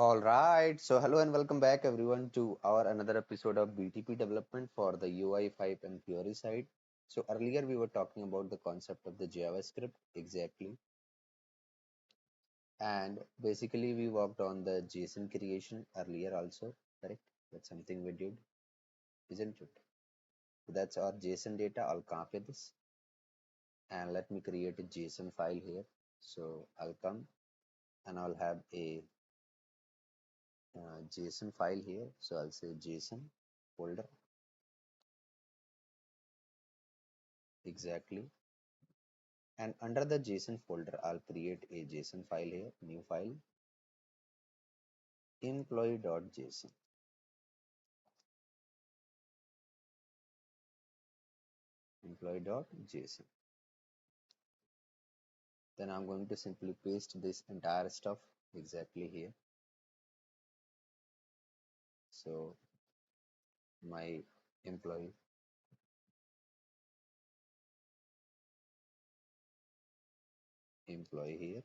All right, so hello and welcome back everyone to our another episode of BTP development for the UI5 and Fiori side. So earlier we were talking about the concept of the JavaScript exactly, and basically we worked on the JSON creation earlier also, correct? That's something we did, isn't it? So that's our JSON data. I'll copy this and let me create a JSON file here. So I'll come and I'll have a JSON file here. So I'll say JSON folder exactly. And under the JSON folder, I'll create a JSON file here, new file, employee.json, employee.json. Then I'm going to simply paste this entire stuff exactly here. So my employee, employee here,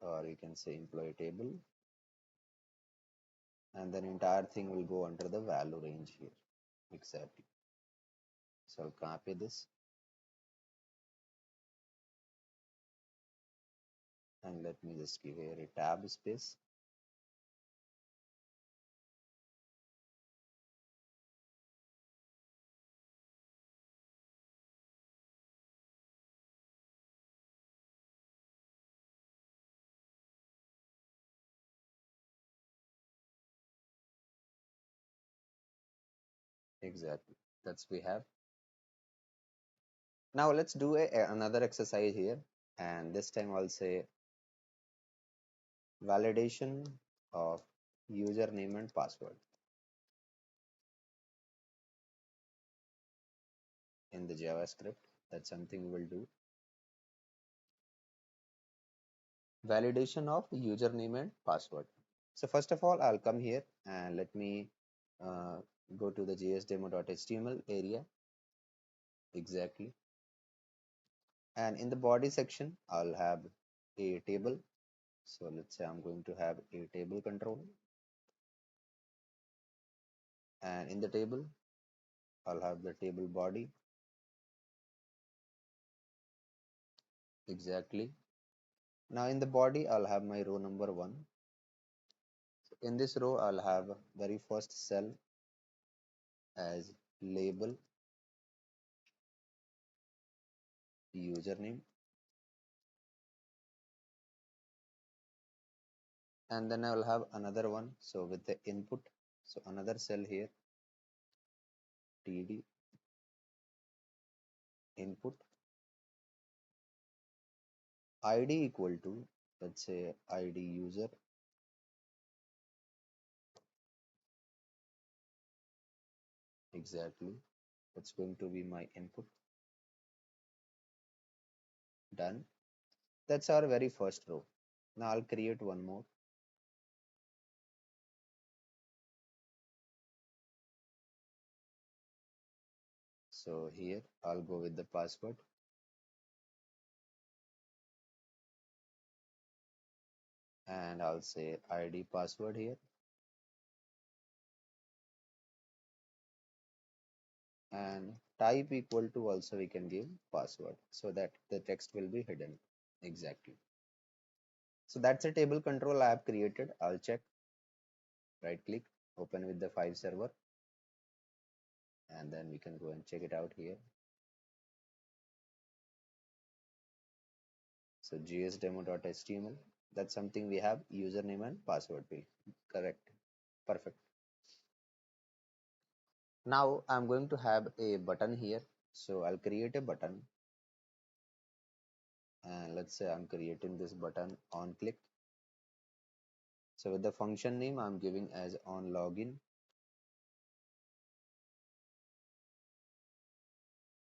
or you can say employee table, and then entire thing will go under the value range here. Exactly. So I'll copy this and let me just give here a tab space. Exactly. That's we have. Now let's do another exercise here. And this time I'll say validation of username and password in the JavaScript. That's something we'll do. Validation of username and password. So first of all, I'll come here and let me uh, go to the jsdemo.html area exactly. And in the body section, I'll have a table. So let's say I'm going to have a table control. And in the table, I'll have the table body exactly. Now in the body, I'll have my row number one. In this row, I'll have very first cell as label username, and then I will have another one. So with the input, so another cell here, td input id equal to, let's say, id user exactly. That's going to be my input. Done. That's our very first row. Now I'll create one more. So here I'll go with the password and I'll say id password here, and type equal to, also we can give password so that the text will be hidden exactly. So that's a table control I have created. I'll check, right click, open with the 5 server, and then we can go and check it out here. So jsdemo.html, that's something we have username and password field. Correct. Perfect. Now I'm going to have a button here. So I'll create a button, and let's say I'm creating this button on click. So with the function name, I'm giving as on login,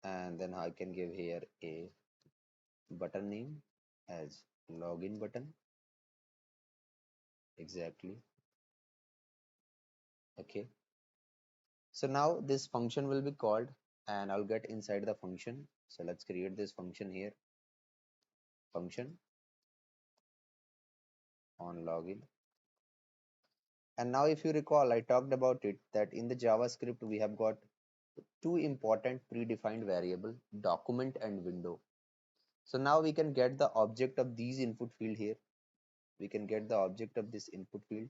and then I can give here a button name as login button exactly. Okay. So now this function will be called and I'll get inside the function. So let's create this function here, function. on login. And now if you recall, I talked about it that in the JavaScript we have got two important predefined variable, document and window. So now we can get the object of these input field here. We can get the object of this input field.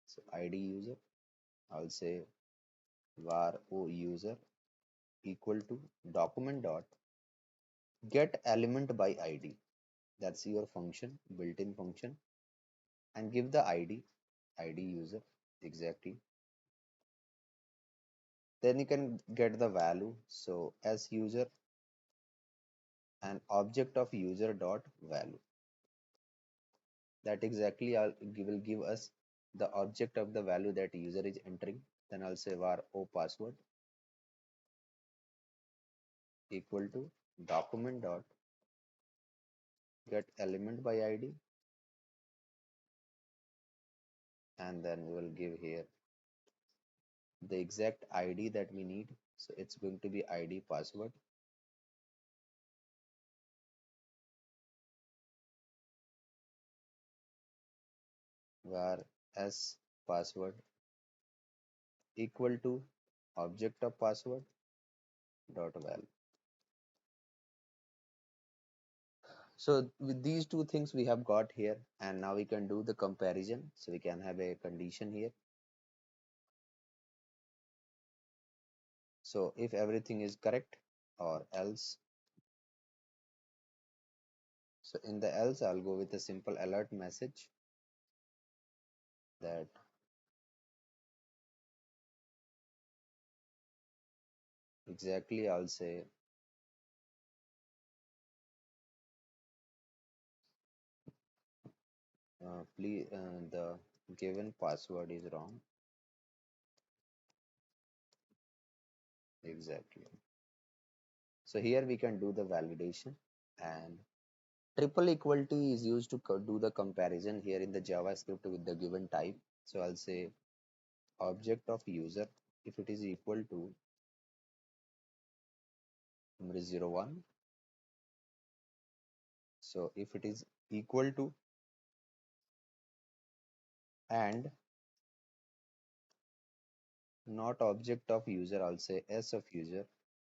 So ID user, I'll say var o user equal to document dot get element by ID. That's your function, built-in function, and give the ID user exactly. Then you can get the value. So as user and object of user dot value. That exactly will give us the object of the value that user is entering. Then I'll say var o password equal to document dot get element by ID, and then we will give here the exact ID that we need. So it's going to be ID password. Var s password equal to object of password dot value. So with these two things we have got here, and now we can do the comparison. So we can have a condition here. So if everything is correct or else. So in the else, I'll go with a simple alert message that exactly I'll say please the given password is wrong. Exactly. So here we can do the validation, and triple equality is used to do the comparison here in the JavaScript with the given type. So I'll say object of user if it is equal to number 01. So if it is equal to and not object of user, I'll say s of user,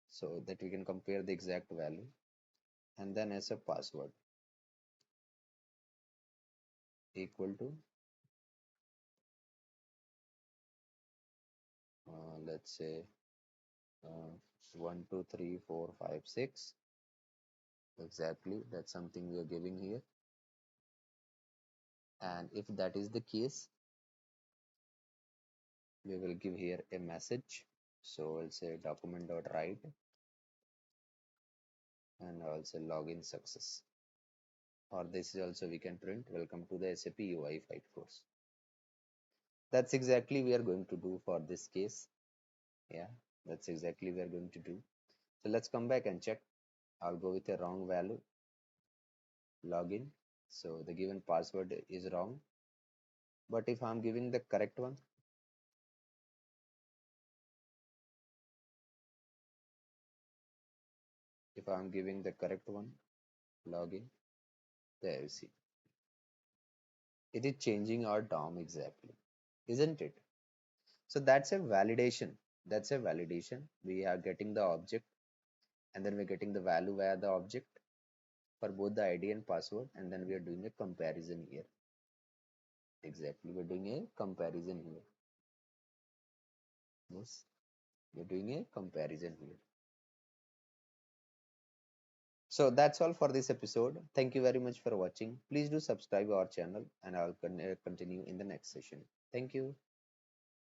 so that we can compare the exact value, and then as a password equal to let's say uh, 1 2 3 4 5 6. Exactly, that's something we are giving here. And if that is the case, we will give here a message. So I'll say document dot write, and I'll say login success. Or this is also we can print welcome to the SAP UI 5 course. That's exactly we are going to do for this case. Yeah, that's exactly we are going to do. So let's come back and check. I'll go with a wrong value, login. So the given password is wrong. But if I'm giving the correct one, if I'm giving the correct one, login, there you see. It is changing our DOM exactly, isn't it? So that's a validation. That's a validation. We are getting the object, and then we're getting the value via the object for both the ID and password, and then we are doing a comparison here. Exactly, we're doing a comparison here. Yes, we're doing a comparison here. So that's all for this episode. Thank you very much for watching. Please do subscribe our channel, and I'll continue in the next session. Thank you.